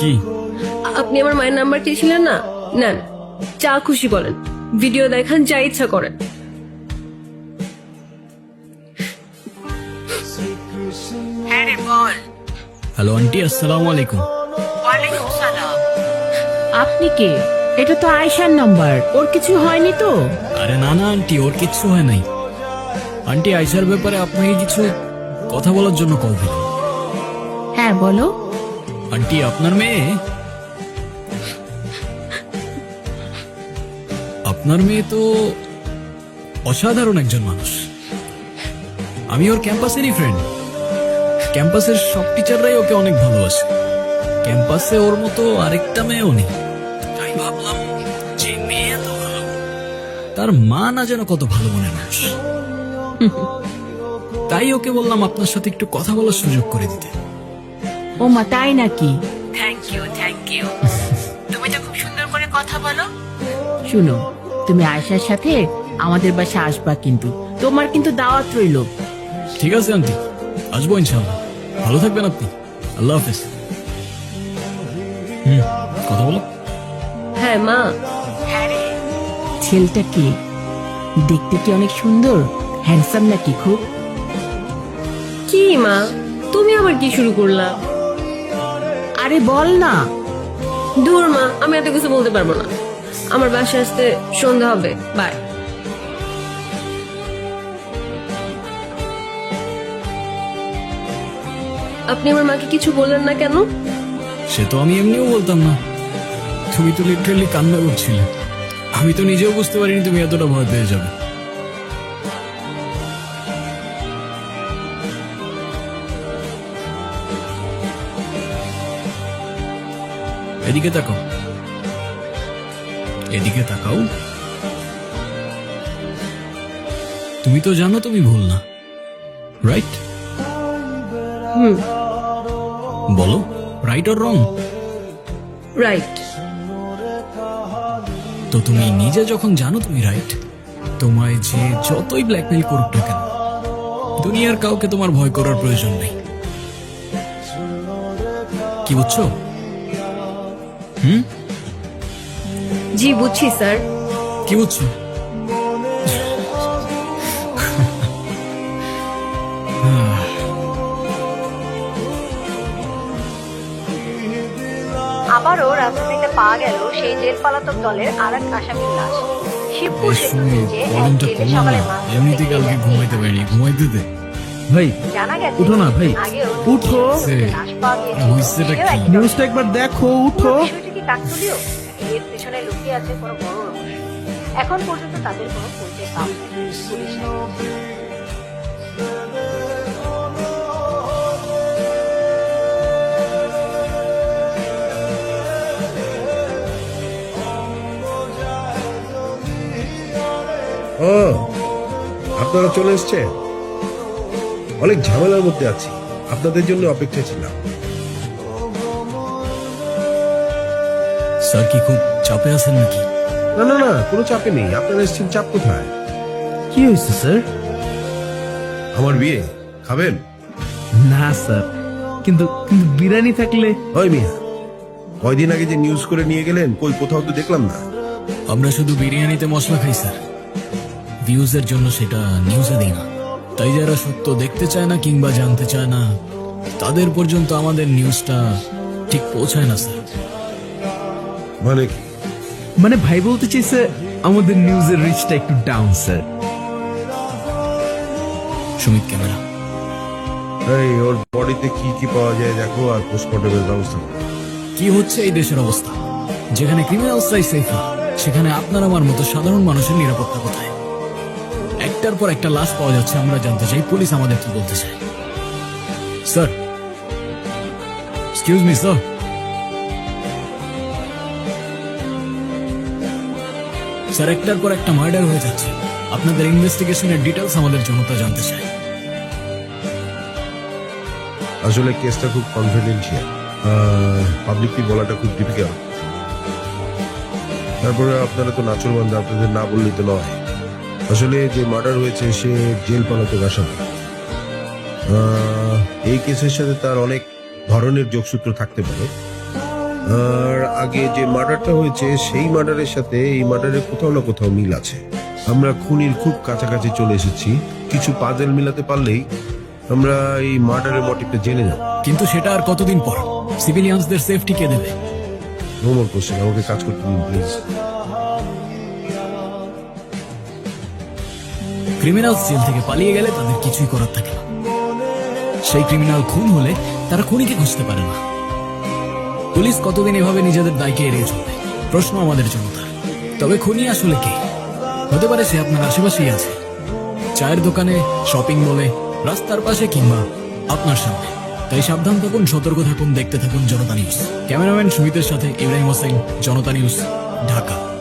কি? আপনি আমার মায়ের নাম্বার চেয়েছিলেন না, নেন, যা খুশি বলেন, ভিডিও দেখান, যা ইচ্ছা করেন। হ্যাঁ রে বল। হ্যালো আন্টি, আসসালামু আলাইকুম। ওয়ালাইকুম সালাম। আপনি কে? এটা তো আয়শার নাম্বার, ওর কিছু হয়নি তো? আরে না না আন্টি, ওর কিচ্ছু হয় নাই। আন্টি, আয়শার ব্যাপারে আপনাকে কিছু কথা বলার জন্য কল দিলাম। হ্যাঁ বলো। আন্টি, আপনার মেয়ে তো অসাধারণ একজন মানুষ। আমি ওর ক্যাম্পাসেরই ফ্রেন্ড। ক্যাম্পাসের সব টিচাররাই ওকে অনেক ভালোবাসে। ক্যাম্পাসে ওর মতো আরেকটা মেয়েও নেই। তাই ভাবলাম, যে মেয়ে এত ভালো, তার মা না যেন কত ভালো মনের মানুষ। তাই ওকে বললাম আপনার সাথে একটু কথা বলার সুযোগ করে দিতে। ও মা, তাই নাকি? Thank you, thank you. তুমি তো খুব সুন্দর করে কথা বলো। শুনো, তুমি আয়শার সাথে আমাদের বাসা আসবা, কিন্তু তোমার কিন্তু দাওয়াত রইলো। ঠিক আছে আন্টি, আসবো ইনশাআল্লাহ। ভালো থাকবেন আপনি। আল্লাহ হাফেজ। কথা বলো। হ্যাঁ মা। হ্যাঁ রে, ছেলেটা কি দেখতে? কি অনেক সুন্দর, হ্যান্ডসাম নাকি খুব? কি মা, তুমি আবার কি শুরু করলা? আরে বল না। দূর মা, আমি এত কিছু বলতে পারবো না। আমার বাসায় আসতে সন্ধ্যা হবে, বাই। আপনি আমার মাকে কিছু বললেন না কেন? সে তো আমি এমনিও বলতাম না। তুমি তো লিটারালি কান্না করছিলে। আমি তো নিজেও বুঝতে পারিনি তুমি এতটা ভয় পেয়ে যাবে। এদিকে তাকাও, এদিকে তাকাও। তুমি তো জানো তুমি ভুল না, রাইট? বলো, রাইট অর রং? রাইট। তো তুমি নিজে যখন জানো তুমি রাইট, তোমায় যে যতই ব্ল্যাকমেল করুক না কেন, দুনিয়ার কাউকে তোমার ভয় করার প্রয়োজন নেই। কি বুঝছো? জি বুঝছি স্যার। কি বুঝছো? আবারও রাজধানীতে পাওয়া গেল সেই জেল পলাতক দলের আরেক আসামির লাশ। শিবপুর সেতুর নিচে এক জেলে সকালে এমনিতে কালকে ঘুমাইতে পারিনি, ঘুমাইতে দে ভাই জানা গেছে উঠো না ভাই, আগেও উঠো। লাশ পাওয়া গিয়েছিল। হইছেটা সেও কি? একই নিউজটা একবার দেখো, উঠো। বিষয়টি কি কাকতালীয়? এর পেছনে লুকিয়ে আছে কোনো বড় রহস্য। এখন পর্যন্ত তাদের কোনো পরিচয় পাওয়া যায়নি পুলিশ। ও, আপনারা চলে এসছেন? অনেক ঝামেলার মধ্যে আছি, আপনাদের জন্য অপেক্ষায় ছিলাম। স্যার কি খুব চাপে আছেন নাকি? না না না, কোনো চাপে নেই। আপনারা এসছেন, চাপ কোথায়? কি হয়েছে স্যার? আমার বিয়ে খাবেন? না স্যার, কিন্তু কিন্তু বিরিয়ানি থাকলে। ওই মিয়া, কয়দিন আগে যে নিউজ করে নিয়ে গেলেন, কই কোথাও তো দেখলাম না। আমরা শুধু বিরিয়ানিতে মশলা খাই স্যার, ভিউজের জন্য সেটা নিউজে দিই না। তাই যারা সত্য দেখতে চায় না কিংবা জানতে চায় না, তাদের পর্যন্ত আমাদের নিউজটা ঠিক পৌঁছায় না স্যার। মানে কি? মানে ভাই বলতে চাইছে আমাদের নিউজের রিচটা একটু ডাউন স্যার। সুমিত ক্যামেরা। এই ওর বডিতে কি কি পাওয়া যায় দেখো, আর পোস্টমর্টমের ব্যবস্থা করো। কি হচ্ছে এই দেশের অবস্থা? যেখানে ক্রিমিনালসরাই সেফ না, সেখানে আপনার আমার মতো সাধারণ মানুষের নিরাপত্তা কোথায়? একটার পর একটা লাশ পাওয়া যাচ্ছে, আমরা জানতে চাই পুলিশ আমাদের কি বলতে চায়। Sir, excuse me sir. Sir, একটার পর একটা মার্ডার হয়ে যাচ্ছে, আপনাদের ইনভেস্টিগেশনের ডিটেলস আমাদের জনতা জানতে চায়। আসলে কেসটা খুব কনফিডেন্সিয়াল, পাবলিকলি বলাটা খুব ডিফিকাল্ট। তারপরে আপনারা তো নাচরবান্ধা, আপনাদের না বললেই তো নয়। আসলে যে মার্ডার হয়েছে সে জেল পলাতক আসামি। এই কেসের সাথে তার অনেক ধরনের যোগসূত্র থাকতে পারে। আর আগে যে মার্ডারটা হয়েছে সেই মার্ডারের সাথে এই মার্ডারের কোথাও না কোথাও মিল আছে। আমরা খুনির খুব কাছাকাছি চলে এসেছি, কিছু পাজেল মিলাতে পারলেই আমরা এই মার্ডারের মোটিভটা জেনে যাব। কিন্তু সেটা আর কতদিন পর? সিভিলিয়ানসদের সেফটি কে দেবে? নো মোর কোশ্চেন, আমাকে কাজ করতে দিন প্লিজ। ক্রিমিনাল জেল থেকে পালিয়ে গেলে তাদের কিছুই করার থাকে না। সেই ক্রিমিনাল খুন হলে তারা খুনিকে খুঁজতে পারে না। পুলিশ কতদিন এভাবে নিজেদের দায়কে এড়িয়ে চলবে? প্রশ্ন আমাদের জনতার। তবে খুনি আসলে কে? হতে পারে সে আপনার আশেপাশেই আছে, চায়ের দোকানে, শপিং মলে, রাস্তার পাশে কিংবা আপনার সামনে। তাই সাবধান থাকুন, সতর্ক থাকুন, দেখতে থাকুন জনতা নিউজ। ক্যামেরাম্যান সুমিতের সাথে ইব্রাহিম হোসেন, জনতা নিউজ, ঢাকা।